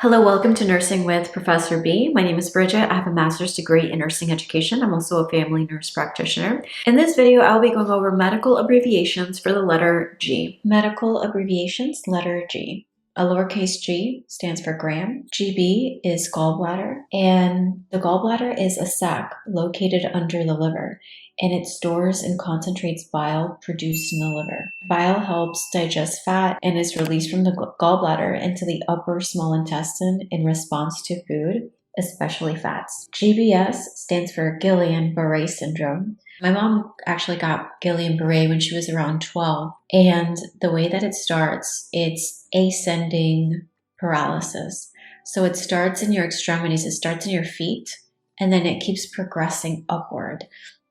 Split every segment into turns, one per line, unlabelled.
Hello, welcome to Nursing with Professor B. My name is Bridget. I have a master's degree in nursing education. I'm also a family nurse practitioner. In this video, I'll be going over medical abbreviations for the letter G. Medical abbreviations, letter G. A lowercase g stands for gram. GB is gallbladder, and the gallbladder is a sac located under the liver, and it stores and concentrates bile produced in the liver. Bile helps digest fat and is released from the gallbladder into the upper small intestine in response to food, especially fats. GBS stands for Guillain-Barré syndrome. My mom actually got Guillain-Barré when she was around 12, and the way that it starts, it's ascending paralysis. So it starts in your extremities, it starts in your feet, and then it keeps progressing upward.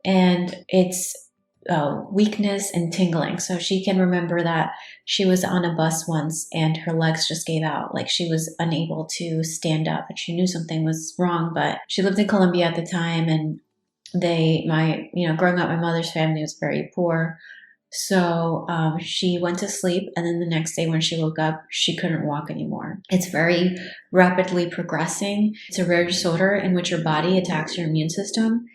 And it's weakness and tingling. So she can remember that she was on a bus once and her legs just gave out, like she was unable to stand up, and she knew something was wrong. But she lived in Colombia at the time, and growing up, my mother's family was very poor. So she went to sleep, and then the next day when she woke up, she couldn't walk anymore. It's very rapidly progressing. It's a rare disorder in which your body attacks your immune system.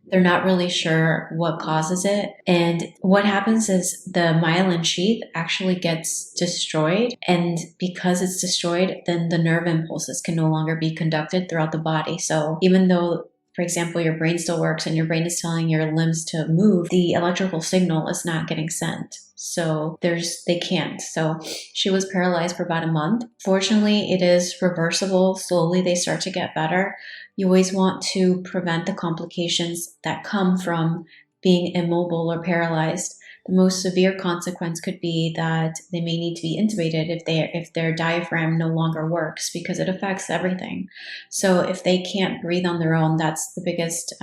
They're not really sure what causes it. And what happens is the myelin sheath actually gets destroyed. And because it's destroyed, then the nerve impulses can no longer be conducted throughout the body. So even though, for example, your brain still works and your brain is telling your limbs to move, the electrical signal is not getting sent. So they can't. So she was paralyzed for about a month. Fortunately, it is reversible. Slowly they start to get better. You always want to prevent the complications that come from being immobile or paralyzed. The most severe consequence could be that they may need to be intubated if their diaphragm no longer works, because it affects everything. So if they can't breathe on their own, that's the biggest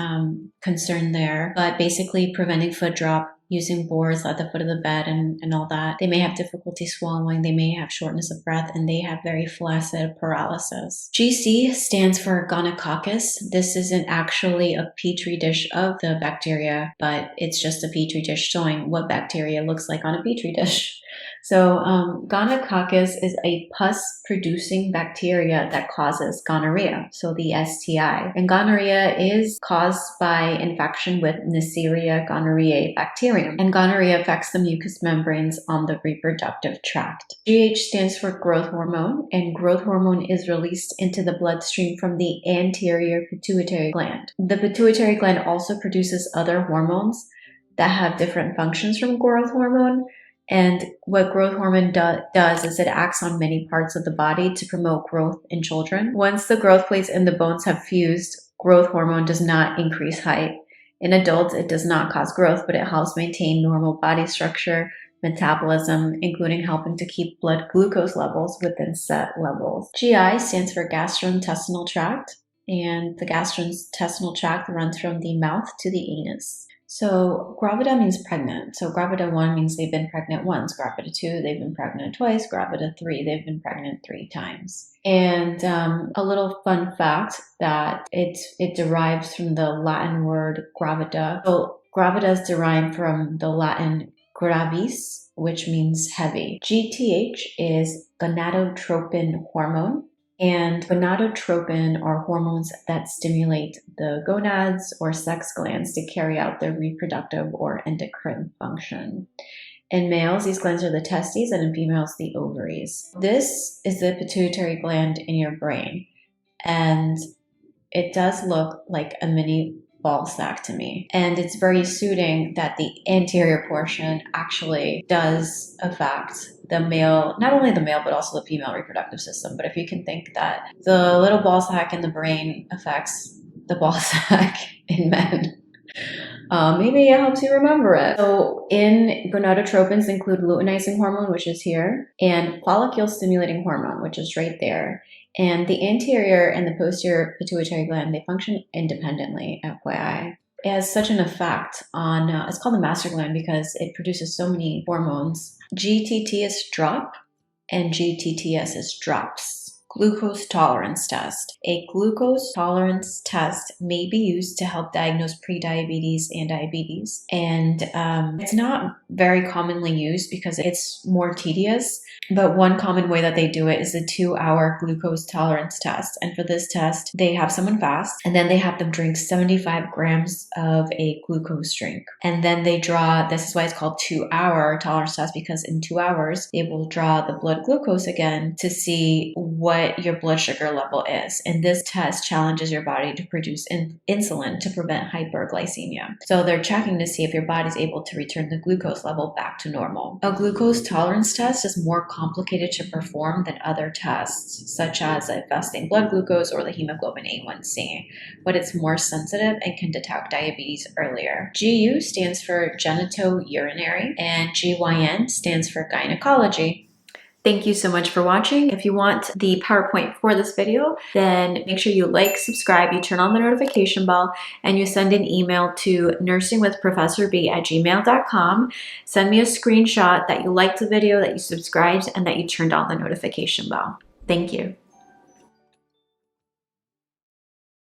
concern there. But basically preventing foot drop, using boards at the foot of the bed and all that. They may have difficulty swallowing, they may have shortness of breath, and they have very flaccid paralysis. GC stands for Gonococcus. This isn't actually a petri dish of the bacteria, but it's just a petri dish showing what bacteria looks like on a petri dish. So Gonococcus is a pus-producing bacteria that causes gonorrhea, so the STI. And gonorrhea is caused by infection with Neisseria gonorrhoeae bacterium. And gonorrhea affects the mucous membranes on the reproductive tract. GH stands for growth hormone, and growth hormone is released into the bloodstream from the anterior pituitary gland. The pituitary gland also produces other hormones that have different functions from growth hormone. And what growth hormone does is it acts on many parts of the body to promote growth in children. Once the growth plates in the bones have fused, growth hormone does not increase height. In adults, it does not cause growth, but it helps maintain normal body structure, metabolism, including helping to keep blood glucose levels within set levels. GI stands for gastrointestinal tract, and the gastrointestinal tract runs from the mouth to the anus. So Gravida means pregnant. So Gravida 1 means they've been pregnant once. Gravida 2, they've been pregnant twice. Gravida 3, they've been pregnant 3 times. And a little fun fact that it derives from the Latin word gravida. So gravida is derived from the Latin gravis, which means heavy. GTH is gonadotropin hormone. And gonadotropin are hormones that stimulate the gonads or sex glands to carry out their reproductive or endocrine function. In males, these glands are the testes, and in females, the ovaries. This is the pituitary gland in your brain, and it does look like a mini ball sack to me. And it's very suiting that the anterior portion actually does affect the male, not only the male, but also the female reproductive system. But if you can think that the little ball sack in the brain affects the ball sack in men, maybe it helps you remember it. So in gonadotropins include luteinizing hormone, which is here, and follicle stimulating hormone, which is right there. And the anterior and the posterior pituitary gland, they function independently, FYI. It has such an effect on, it's called the master gland because it produces so many hormones. GTT is drop and GTTS is drops. Glucose tolerance test. A glucose tolerance test may be used to help diagnose prediabetes and diabetes. And it's not very commonly used because it's more tedious. But one common way that they do it is the 2-hour glucose tolerance test. And for this test, they have someone fast and then they have them drink 75 grams of a glucose drink. And then they draw, this is why it's called 2-hour tolerance test, because in 2 hours, they will draw the blood glucose again to see what your blood sugar level is. And this test challenges your body to produce insulin to prevent hyperglycemia. So they're checking to see if your body's able to return the glucose level back to normal. A glucose tolerance test is more complicated to perform than other tests, such as a fasting blood glucose or the hemoglobin A1C, but it's more sensitive and can detect diabetes earlier. GU stands for genitourinary, and GYN stands for gynecology. Thank you so much for watching. If you want the PowerPoint for this video, then make sure you like, subscribe, you turn on the notification bell, and you send an email to nursingwithprofessorb@gmail.com. Send me a screenshot that you liked the video, that you subscribed, and that you turned on the notification bell. Thank you.